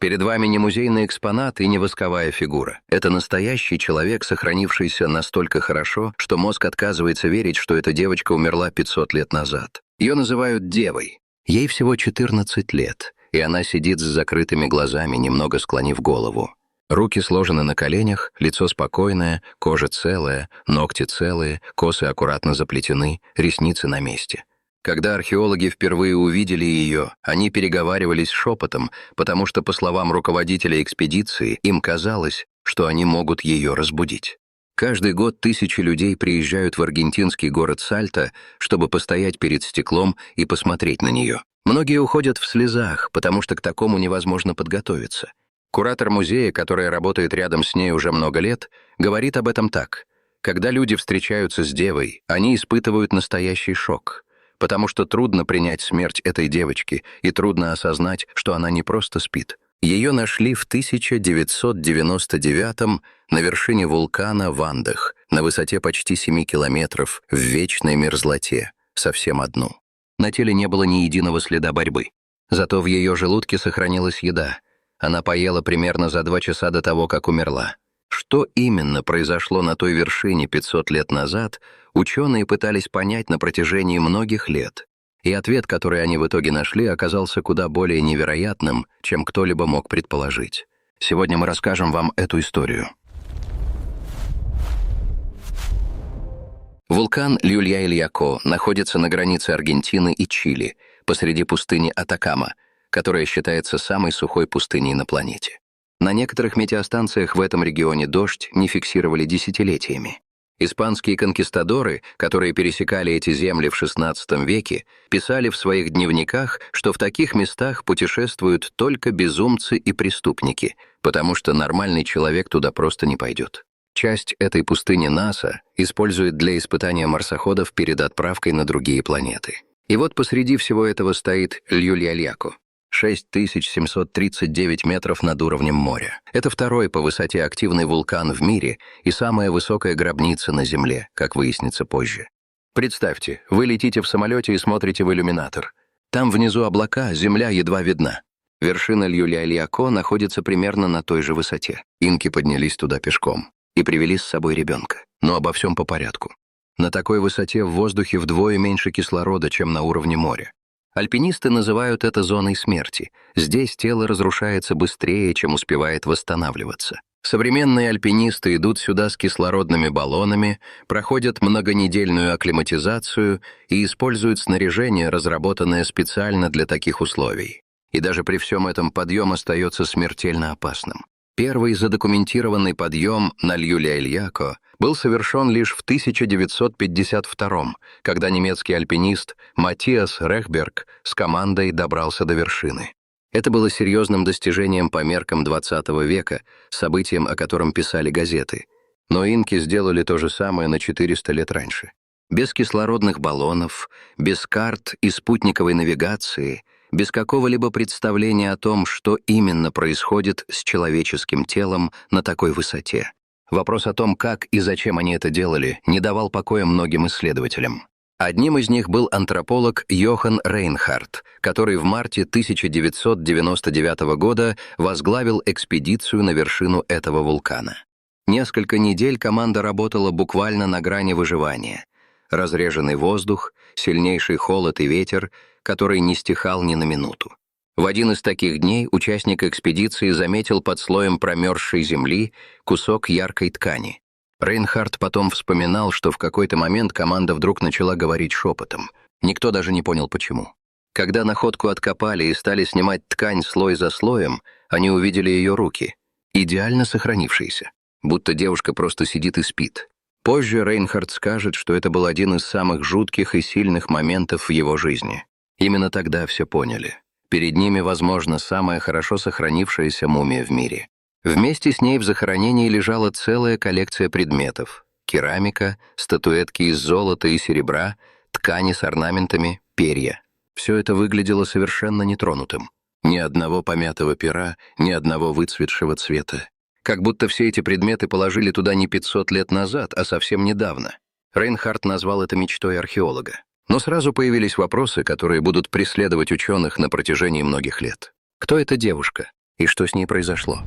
Перед вами не музейный экспонат и не восковая фигура. Это настоящий человек, сохранившийся настолько хорошо, что мозг отказывается верить, что эта девочка умерла 500 лет назад. Ее называют Девой. Ей всего 14 лет, и она сидит с закрытыми глазами, немного склонив голову. Руки сложены на коленях, лицо спокойное, кожа целая, ногти целые, косы аккуратно заплетены, ресницы на месте. Когда археологи впервые увидели ее, они переговаривались шепотом, потому что, по словам руководителя экспедиции, им казалось, что они могут ее разбудить. Каждый год тысячи людей приезжают в аргентинский город Сальта, чтобы постоять перед стеклом и посмотреть на нее. Многие уходят в слезах, потому что к такому невозможно подготовиться. Куратор музея, который работает рядом с ней уже много лет, говорит об этом так. Когда люди встречаются с Девой, они испытывают настоящий шок, потому что трудно принять смерть этой девочки и трудно осознать, что она не просто спит. Ее нашли в 1999 на вершине вулкана в Андах, на высоте почти 7 километров, в вечной мерзлоте, совсем одну. На теле не было ни единого следа борьбы. Зато в ее желудке сохранилась еда. Она поела примерно за 2 часа до того, как умерла. Что именно произошло на той вершине 500 лет назад, ученые пытались понять на протяжении многих лет. И ответ, который они в итоге нашли, оказался куда более невероятным, чем кто-либо мог предположить. Сегодня мы расскажем вам эту историю. Вулкан Ллойя-Ильяко находится на границе Аргентины и Чили, посреди пустыни Атакама, которая считается самой сухой пустыней на планете. На некоторых метеостанциях в этом регионе дождь не фиксировали десятилетиями. Испанские конкистадоры, которые пересекали эти земли в XVI веке, писали в своих дневниках, что в таких местах путешествуют только безумцы и преступники, потому что нормальный человек туда просто не пойдет. Часть этой пустыни НАСА использует для испытания марсоходов перед отправкой на другие планеты. И вот посреди всего этого стоит Ллойя-Ильяко. 6739 метров над уровнем моря. Это второй по высоте активный вулкан в мире и самая высокая гробница на Земле, как выяснится позже. Представьте, вы летите в самолете и смотрите в иллюминатор. Там внизу облака, Земля едва видна. Вершина Ллойя-Ильяко находится примерно на той же высоте. Инки поднялись туда пешком и привели с собой ребенка. Но обо всем по порядку. На такой высоте в воздухе вдвое меньше кислорода, чем на уровне моря. Альпинисты называют это зоной смерти. Здесь тело разрушается быстрее, чем успевает восстанавливаться. Современные альпинисты идут сюда с кислородными баллонами, проходят многонедельную акклиматизацию и используют снаряжение, разработанное специально для таких условий. И даже при всем этом подъем остается смертельно опасным. Первый задокументированный подъем на Ллойя-Ильяко был совершен лишь в 1952, когда немецкий альпинист Матиас Рехберг с командой добрался до вершины. Это было серьезным достижением по меркам XX века, событием, о котором писали газеты. Но инки сделали то же самое на 400 лет раньше. Без кислородных баллонов, без карт и спутниковой навигации, без какого-либо представления о том, что именно происходит с человеческим телом на такой высоте. Вопрос о том, как и зачем они это делали, не давал покоя многим исследователям. Одним из них был антрополог Йохан Рейнхард, который в марте 1999 года возглавил экспедицию на вершину этого вулкана. Несколько недель команда работала буквально на грани выживания. Разреженный воздух, сильнейший холод и ветер, который не стихал ни на минуту. В один из таких дней участник экспедиции заметил под слоем промерзшей земли кусок яркой ткани. Рейнхард потом вспоминал, что в какой-то момент команда вдруг начала говорить шепотом. Никто даже не понял, почему. Когда находку откопали и стали снимать ткань слой за слоем, они увидели ее руки, идеально сохранившиеся, будто девушка просто сидит и спит. Позже Рейнхард скажет, что это был один из самых жутких и сильных моментов в его жизни. Именно тогда все поняли. Перед ними, возможно, самая хорошо сохранившаяся мумия в мире. Вместе с ней в захоронении лежала целая коллекция предметов: керамика, статуэтки из золота и серебра, ткани с орнаментами, перья. Все это выглядело совершенно нетронутым. Ни одного помятого пера, ни одного выцветшего цвета. Как будто все эти предметы положили туда не 500 лет назад, а совсем недавно. Рейнхард назвал это мечтой археолога. Но сразу появились вопросы, которые будут преследовать ученых на протяжении многих лет. Кто эта девушка? И что с ней произошло?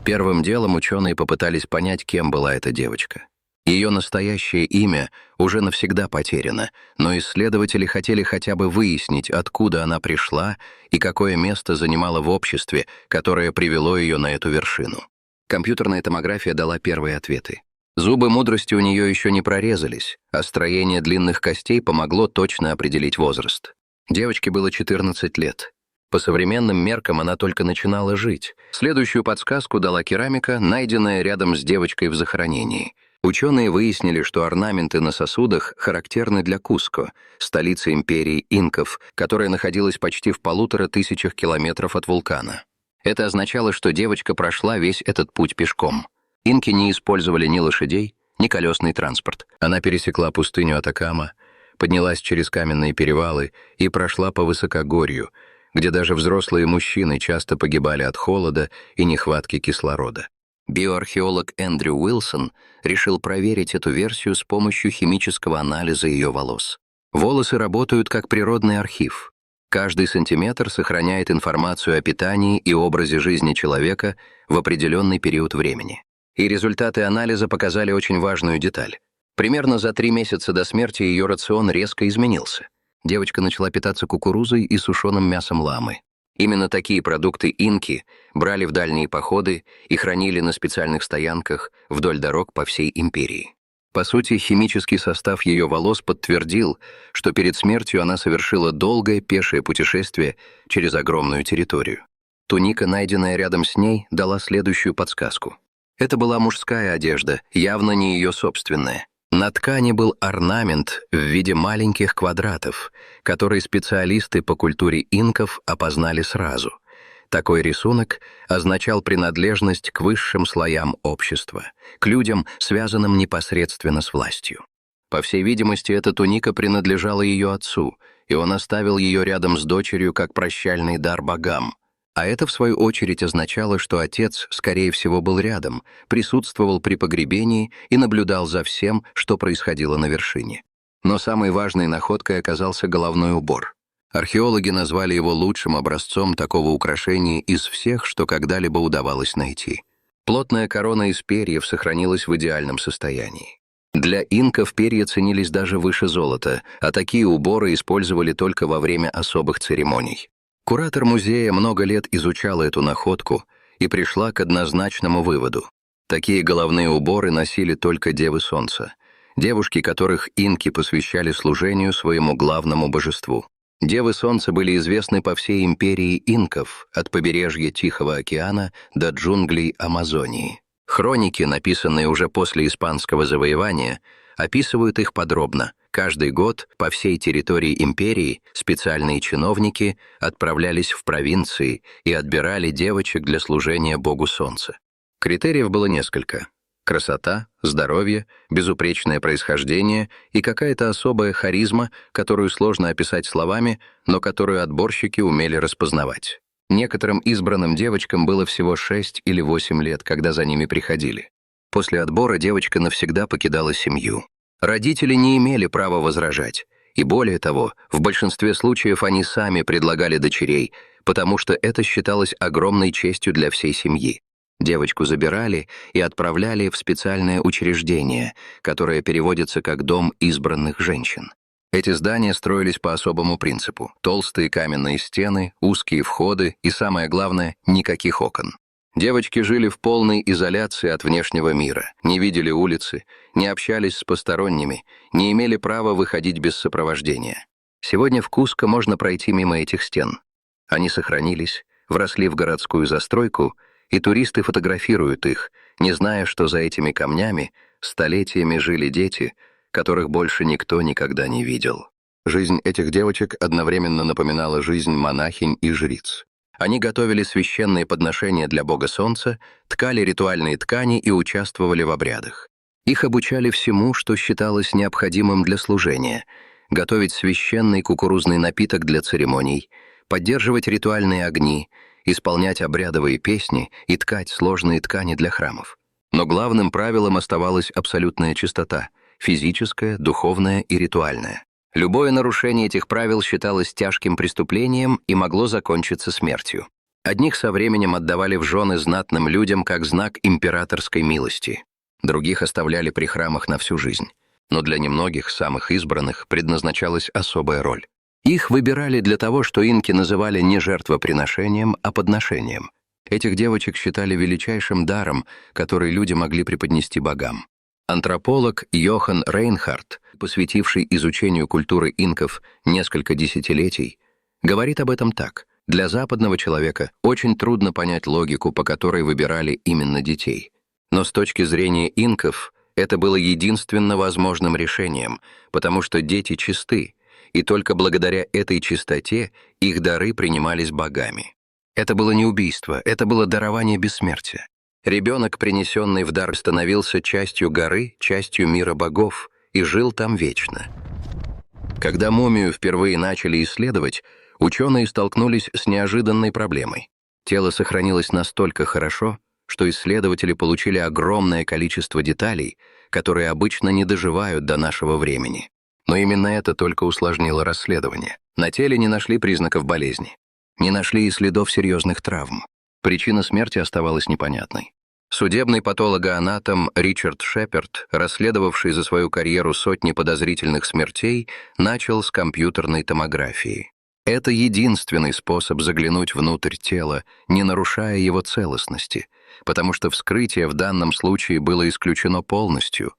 Первым делом ученые попытались понять, кем была эта девочка. Ее настоящее имя уже навсегда потеряно, но исследователи хотели хотя бы выяснить, откуда она пришла и какое место занимала в обществе, которое привело ее на эту вершину. Компьютерная томография дала первые ответы. Зубы мудрости у нее еще не прорезались, а строение длинных костей помогло точно определить возраст. Девочке было 14 лет. По современным меркам она только начинала жить. Следующую подсказку дала керамика, найденная рядом с девочкой в захоронении. Ученые выяснили, что орнаменты на сосудах характерны для Куско, столицы империи инков, которая находилась почти в 1500 километров от вулкана. Это означало, что девочка прошла весь этот путь пешком. Инки не использовали ни лошадей, ни колесный транспорт. Она пересекла пустыню Атакама, поднялась через каменные перевалы и прошла по высокогорью, где даже взрослые мужчины часто погибали от холода и нехватки кислорода. Биоархеолог Эндрю Уилсон решил проверить эту версию с помощью химического анализа ее волос. Волосы работают как природный архив. Каждый сантиметр сохраняет информацию о питании и образе жизни человека в определенный период времени. И результаты анализа показали очень важную деталь. Примерно за 3 месяца до смерти ее рацион резко изменился. Девочка начала питаться кукурузой и сушеным мясом ламы. Именно такие продукты инки брали в дальние походы и хранили на специальных стоянках вдоль дорог по всей империи. По сути, химический состав ее волос подтвердил, что перед смертью она совершила долгое пешее путешествие через огромную территорию. Туника, найденная рядом с ней, дала следующую подсказку. Это была мужская одежда, явно не ее собственная. На ткани был орнамент в виде маленьких квадратов, которые специалисты по культуре инков опознали сразу. Такой рисунок означал принадлежность к высшим слоям общества, к людям, связанным непосредственно с властью. По всей видимости, эта туника принадлежала ее отцу, и он оставил ее рядом с дочерью как прощальный дар богам. А это, в свою очередь, означало, что отец, скорее всего, был рядом, присутствовал при погребении и наблюдал за всем, что происходило на вершине. Но самой важной находкой оказался головной убор. Археологи назвали его лучшим образцом такого украшения из всех, что когда-либо удавалось найти. Плотная корона из перьев сохранилась в идеальном состоянии. Для инков перья ценились даже выше золота, а такие уборы использовали только во время особых церемоний. Куратор музея много лет изучала эту находку и пришла к однозначному выводу. Такие головные уборы носили только Девы Солнца, девушки, которых инки посвящали служению своему главному божеству. Девы Солнца были известны по всей империи инков, от побережья Тихого океана до джунглей Амазонии. Хроники, написанные уже после испанского завоевания, описывают их подробно. Каждый год по всей территории империи специальные чиновники отправлялись в провинции и отбирали девочек для служения Богу Солнца. Критериев было несколько: красота, здоровье, безупречное происхождение и какая-то особая харизма, которую сложно описать словами, но которую отборщики умели распознавать. Некоторым избранным девочкам было всего 6 или 8 лет, когда за ними приходили. После отбора девочка навсегда покидала семью. Родители не имели права возражать, и более того, в большинстве случаев они сами предлагали дочерей, потому что это считалось огромной честью для всей семьи. Девочку забирали и отправляли в специальное учреждение, которое переводится как «Дом избранных женщин». Эти здания строились по особому принципу: толстые каменные стены, узкие входы и, самое главное, никаких окон. Девочки жили в полной изоляции от внешнего мира, не видели улицы, не общались с посторонними, не имели права выходить без сопровождения. Сегодня в Куско можно пройти мимо этих стен. Они сохранились, вросли в городскую застройку, и туристы фотографируют их, не зная, что за этими камнями столетиями жили дети, которых больше никто никогда не видел. Жизнь этих девочек одновременно напоминала жизнь монахинь и жриц. Они готовили священные подношения для Бога Солнца, ткали ритуальные ткани и участвовали в обрядах. Их обучали всему, что считалось необходимым для служения: готовить священный кукурузный напиток для церемоний, поддерживать ритуальные огни, исполнять обрядовые песни и ткать сложные ткани для храмов. Но главным правилом оставалась абсолютная чистота — физическая, духовная и ритуальная. Любое нарушение этих правил считалось тяжким преступлением и могло закончиться смертью. Одних со временем отдавали в жены знатным людям как знак императорской милости, других оставляли при храмах на всю жизнь. Но для немногих, самых избранных, предназначалась особая роль. Их выбирали для того, что инки называли не жертвоприношением, а подношением. Этих девочек считали величайшим даром, который люди могли преподнести богам. Антрополог Йохан Рейнхард, посвятивший изучению культуры инков несколько десятилетий, говорит об этом так. Для западного человека очень трудно понять логику, по которой выбирали именно детей. Но с точки зрения инков, это было единственно возможным решением, потому что дети чисты, и только благодаря этой чистоте их дары принимались богами. Это было не убийство, это было дарование бессмертия. Ребенок, принесенный в дар, становился частью горы, частью мира богов, и жил там вечно. Когда мумию впервые начали исследовать, ученые столкнулись с неожиданной проблемой. Тело сохранилось настолько хорошо, что исследователи получили огромное количество деталей, которые обычно не доживают до нашего времени. Но именно это только усложнило расследование. На теле не нашли признаков болезни. Не нашли и следов серьезных травм. Причина смерти оставалась непонятной. Судебный патологоанатом Ричард Шеперд, расследовавший за свою карьеру сотни подозрительных смертей, начал с компьютерной томографии. Это единственный способ заглянуть внутрь тела, не нарушая его целостности, потому что вскрытие в данном случае было исключено полностью.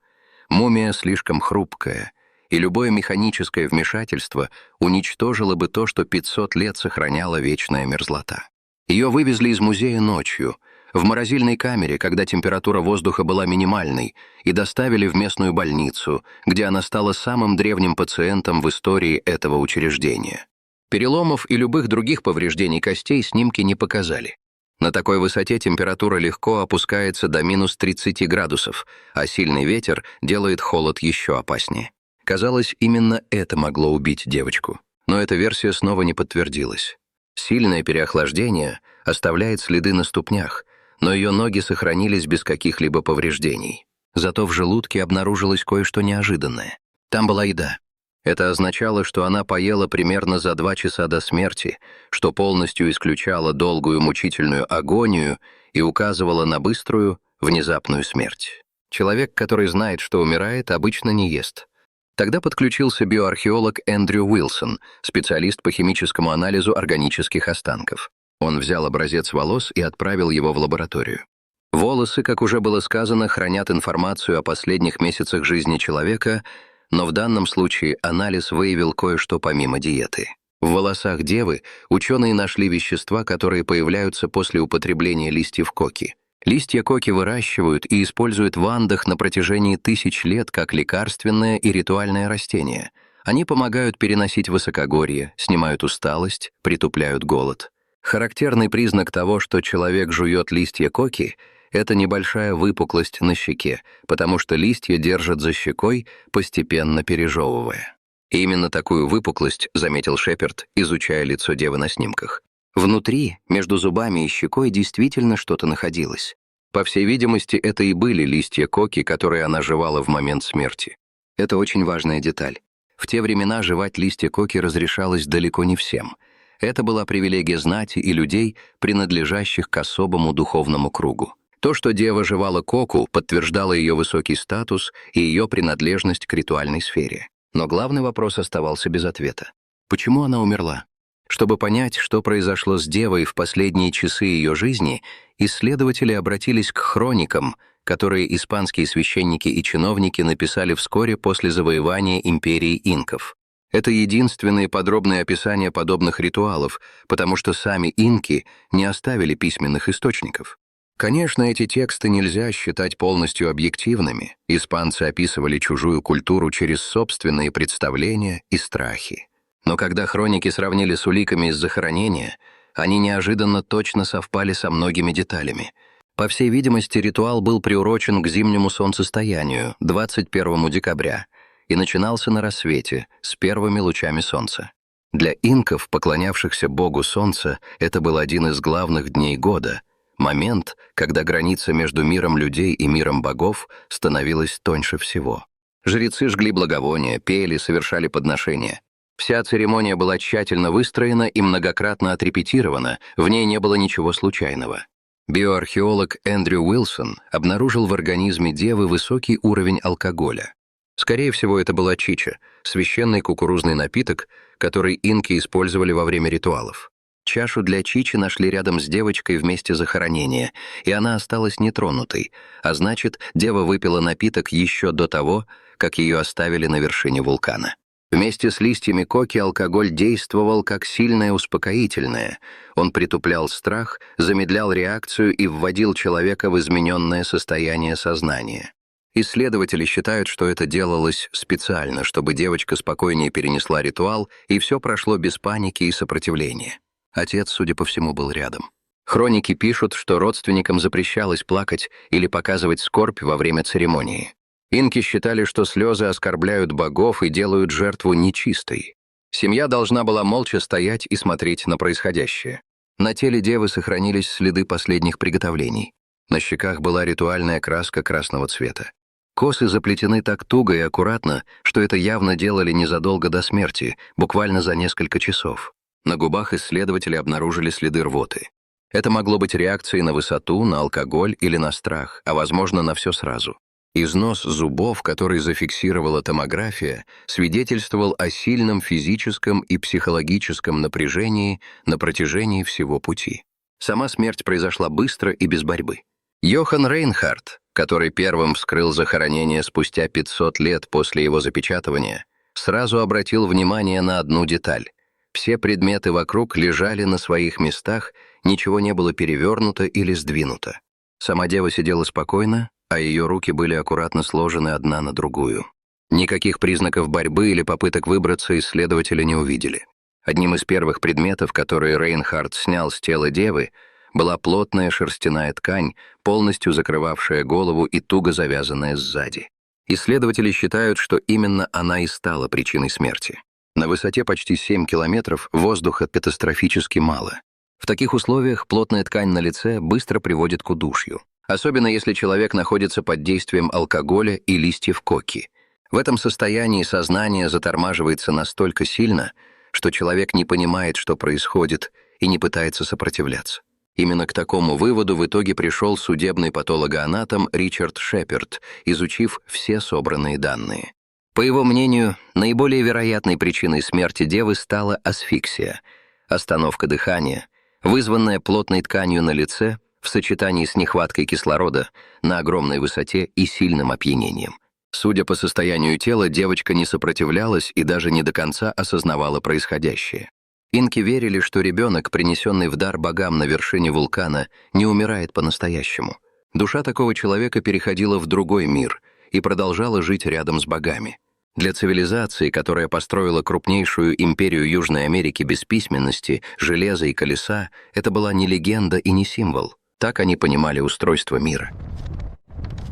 Мумия слишком хрупкая, и любое механическое вмешательство уничтожило бы то, что 500 лет сохраняла вечная мерзлота. Ее вывезли из музея ночью, в морозильной камере, когда температура воздуха была минимальной, и доставили в местную больницу, где она стала самым древним пациентом в истории этого учреждения. Переломов и любых других повреждений костей снимки не показали. На такой высоте температура легко опускается до минус 30 градусов, а сильный ветер делает холод еще опаснее. Казалось, именно это могло убить девочку. Но эта версия снова не подтвердилась. Сильное переохлаждение оставляет следы на ступнях, но ее ноги сохранились без каких-либо повреждений. Зато в желудке обнаружилось кое-что неожиданное. Там была еда. Это означало, что она поела примерно за 2 часа до смерти, что полностью исключало долгую мучительную агонию и указывало на быструю, внезапную смерть. Человек, который знает, что умирает, обычно не ест. Тогда подключился биоархеолог Эндрю Уилсон, специалист по химическому анализу органических останков. Он взял образец волос и отправил его в лабораторию. Волосы, как уже было сказано, хранят информацию о последних месяцах жизни человека, но в данном случае анализ выявил кое-что помимо диеты. В волосах девы ученые нашли вещества, которые появляются после употребления листьев коки. Листья коки выращивают и используют в Андах на протяжении 1000 лет как лекарственное и ритуальное растение. Они помогают переносить высокогорье, снимают усталость, притупляют голод. Характерный признак того, что человек жует листья коки – это небольшая выпуклость на щеке, потому что листья держат за щекой, постепенно пережевывая. И именно такую выпуклость заметил Шеперд, изучая лицо девы на снимках. Внутри, между зубами и щекой, действительно что-то находилось. По всей видимости, это и были листья коки, которые она жевала в момент смерти. Это очень важная деталь. В те времена жевать листья коки разрешалось далеко не всем. Это была привилегия знати и людей, принадлежащих к особому духовному кругу. То, что дева жевала коку, подтверждало ее высокий статус и ее принадлежность к ритуальной сфере. Но главный вопрос оставался без ответа. Почему она умерла? Чтобы понять, что произошло с девой в последние часы ее жизни, исследователи обратились к хроникам, которые испанские священники и чиновники написали вскоре после завоевания империи инков. Это единственные подробные описания подобных ритуалов, потому что сами инки не оставили письменных источников. Конечно, эти тексты нельзя считать полностью объективными. Испанцы описывали чужую культуру через собственные представления и страхи. Но когда хроники сравнили с уликами из захоронения, они неожиданно точно совпали со многими деталями. По всей видимости, ритуал был приурочен к зимнему солнцестоянию, 21 декабря, и начинался на рассвете, с первыми лучами солнца. Для инков, поклонявшихся богу солнца, это был один из главных дней года, момент, когда граница между миром людей и миром богов становилась тоньше всего. Жрецы жгли благовония, пели, совершали подношения. Вся церемония была тщательно выстроена и многократно отрепетирована, в ней не было ничего случайного. Биоархеолог Эндрю Уилсон обнаружил в организме девы высокий уровень алкоголя. Скорее всего, это была чича, священный кукурузный напиток, который инки использовали во время ритуалов. Чашу для чичи нашли рядом с девочкой в месте захоронения, и она осталась нетронутой, а значит, дева выпила напиток еще до того, как ее оставили на вершине вулкана. Вместе с листьями коки алкоголь действовал как сильное успокоительное. Он притуплял страх, замедлял реакцию и вводил человека в измененное состояние сознания. Исследователи считают, что это делалось специально, чтобы девочка спокойнее перенесла ритуал, и все прошло без паники и сопротивления. Отец, судя по всему, был рядом. Хроники пишут, что родственникам запрещалось плакать или показывать скорбь во время церемонии. Инки считали, что слезы оскорбляют богов и делают жертву нечистой. Семья должна была молча стоять и смотреть на происходящее. На теле девы сохранились следы последних приготовлений. На щеках была ритуальная краска красного цвета. Косы заплетены так туго и аккуратно, что это явно делали незадолго до смерти, буквально за несколько часов. На губах исследователи обнаружили следы рвоты. Это могло быть реакцией на высоту, на алкоголь или на страх, а возможно, на все сразу. Износ зубов, который зафиксировала томография, свидетельствовал о сильном физическом и психологическом напряжении на протяжении всего пути. Сама смерть произошла быстро и без борьбы. Йохан Рейнхард, который первым вскрыл захоронение спустя 500 лет после его запечатывания, сразу обратил внимание на одну деталь. Все предметы вокруг лежали на своих местах, ничего не было перевернуто или сдвинуто. Сама дева сидела спокойно, а ее руки были аккуратно сложены одна на другую. Никаких признаков борьбы или попыток выбраться исследователи не увидели. Одним из первых предметов, которые Рейнхард снял с тела девы, была плотная шерстяная ткань, полностью закрывавшая голову и туго завязанная сзади. Исследователи считают, что именно она и стала причиной смерти. На высоте почти 7 километров воздуха катастрофически мало. В таких условиях плотная ткань на лице быстро приводит к удушью, особенно если человек находится под действием алкоголя и листьев коки. В этом состоянии сознание затормаживается настолько сильно, что человек не понимает, что происходит, и не пытается сопротивляться. Именно к такому выводу в итоге пришел судебный патологоанатом Ричард Шеперд, изучив все собранные данные. По его мнению, наиболее вероятной причиной смерти девы стала асфиксия, остановка дыхания, вызванная плотной тканью на лице в сочетании с нехваткой кислорода на огромной высоте и сильным опьянением. Судя по состоянию тела, девочка не сопротивлялась и даже не до конца осознавала происходящее. Инки верили, что ребенок, принесенный в дар богам на вершине вулкана, не умирает по-настоящему. Душа такого человека переходила в другой мир и продолжала жить рядом с богами. Для цивилизации, которая построила крупнейшую империю Южной Америки без письменности, железа и колеса, это была не легенда и не символ. Так они понимали устройство мира.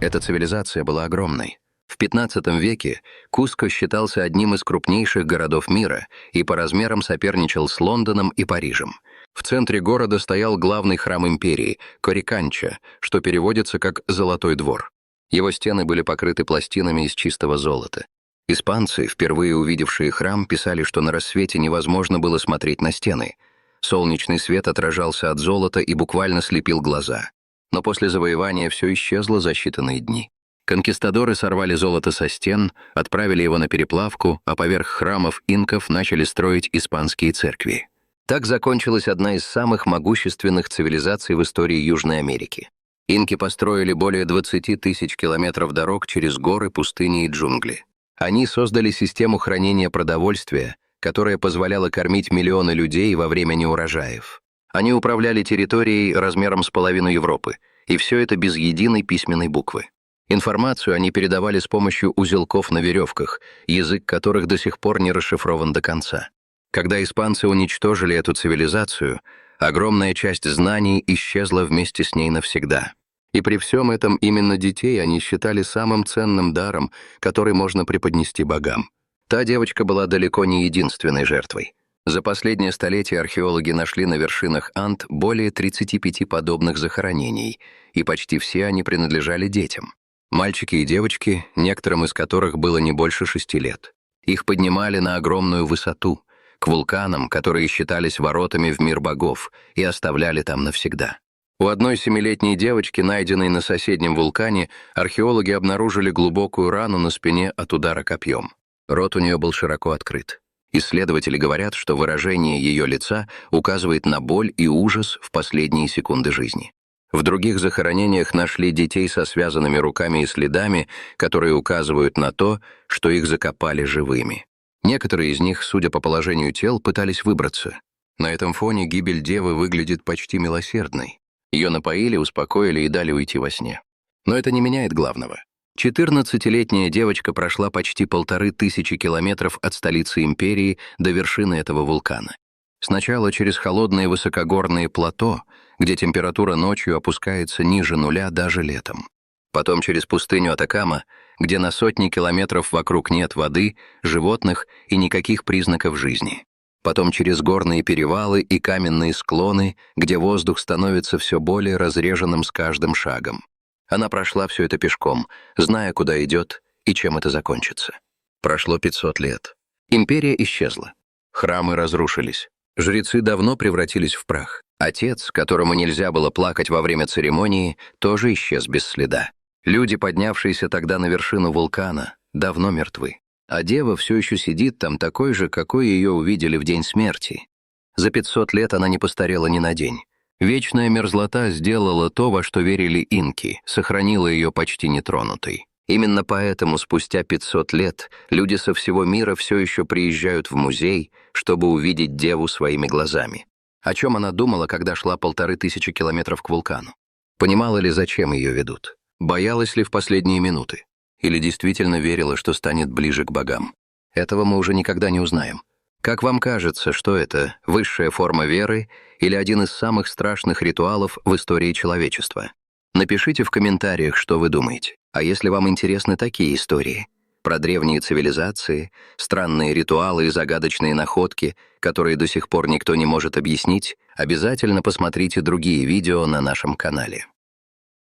Эта цивилизация была огромной. В XV веке Куско считался одним из крупнейших городов мира и по размерам соперничал с Лондоном и Парижем. В центре города стоял главный храм империи – Кориканча, что переводится как «золотой двор». Его стены были покрыты пластинами из чистого золота. Испанцы, впервые увидевшие храм, писали, что на рассвете невозможно было смотреть на стены. Солнечный свет отражался от золота и буквально слепил глаза. Но после завоевания все исчезло за считанные дни. Конкистадоры сорвали золото со стен, отправили его на переплавку, а поверх храмов инков начали строить испанские церкви. Так закончилась одна из самых могущественных цивилизаций в истории Южной Америки. Инки построили более 20 тысяч километров дорог через горы, пустыни и джунгли. Они создали систему хранения продовольствия, которая позволяла кормить миллионы людей во время неурожаев. Они управляли территорией размером с половину Европы, и все это без единой письменной буквы. Информацию они передавали с помощью узелков на веревках, язык которых до сих пор не расшифрован до конца. Когда испанцы уничтожили эту цивилизацию, огромная часть знаний исчезла вместе с ней навсегда. И при всем этом именно детей они считали самым ценным даром, который можно преподнести богам. Та девочка была далеко не единственной жертвой. За последнее столетие археологи нашли на вершинах Анд более 35 подобных захоронений, и почти все они принадлежали детям. Мальчики и девочки, некоторым из которых было не больше 6 лет. Их поднимали на огромную высоту, к вулканам, которые считались воротами в мир богов, и оставляли там навсегда. У одной 7-летней девочки, найденной на соседнем вулкане, археологи обнаружили глубокую рану на спине от удара копьем. Рот у нее был широко открыт. Исследователи говорят, что выражение ее лица указывает на боль и ужас в последние секунды жизни. В других захоронениях нашли детей со связанными руками и следами, которые указывают на то, что их закопали живыми. Некоторые из них, судя по положению тел, пытались выбраться. На этом фоне гибель девы выглядит почти милосердной. Ее напоили, успокоили и дали уйти во сне. Но это не меняет главного. 14-летняя девочка прошла почти 1500 километров от столицы империи до вершины этого вулкана. Сначала через холодные высокогорные плато, где температура ночью опускается ниже нуля даже летом. Потом через пустыню Атакама, где на сотни километров вокруг нет воды, животных и никаких признаков жизни. Потом через горные перевалы и каменные склоны, где воздух становится все более разреженным с каждым шагом. Она прошла все это пешком, зная, куда идет и чем это закончится. Прошло 500 лет. Империя исчезла. Храмы разрушились. Жрецы давно превратились в прах. Отец, которому нельзя было плакать во время церемонии, тоже исчез без следа. Люди, поднявшиеся тогда на вершину вулкана, давно мертвы. А дева все еще сидит там такой же, какой ее увидели в день смерти. За 500 лет она не постарела ни на день. Вечная мерзлота сделала то, во что верили инки, сохранила ее почти нетронутой. Именно поэтому спустя 500 лет люди со всего мира все еще приезжают в музей, чтобы увидеть деву своими глазами. О чем она думала, когда шла 1500 километров к вулкану? Понимала ли, зачем ее ведут? Боялась ли в последние минуты? Или действительно верила, что станет ближе к богам? Этого мы уже никогда не узнаем. Как вам кажется, что это высшая форма веры или один из самых страшных ритуалов в истории человечества? Напишите в комментариях, что вы думаете. А если вам интересны такие истории, про древние цивилизации, странные ритуалы и загадочные находки, которые до сих пор никто не может объяснить, обязательно посмотрите другие видео на нашем канале.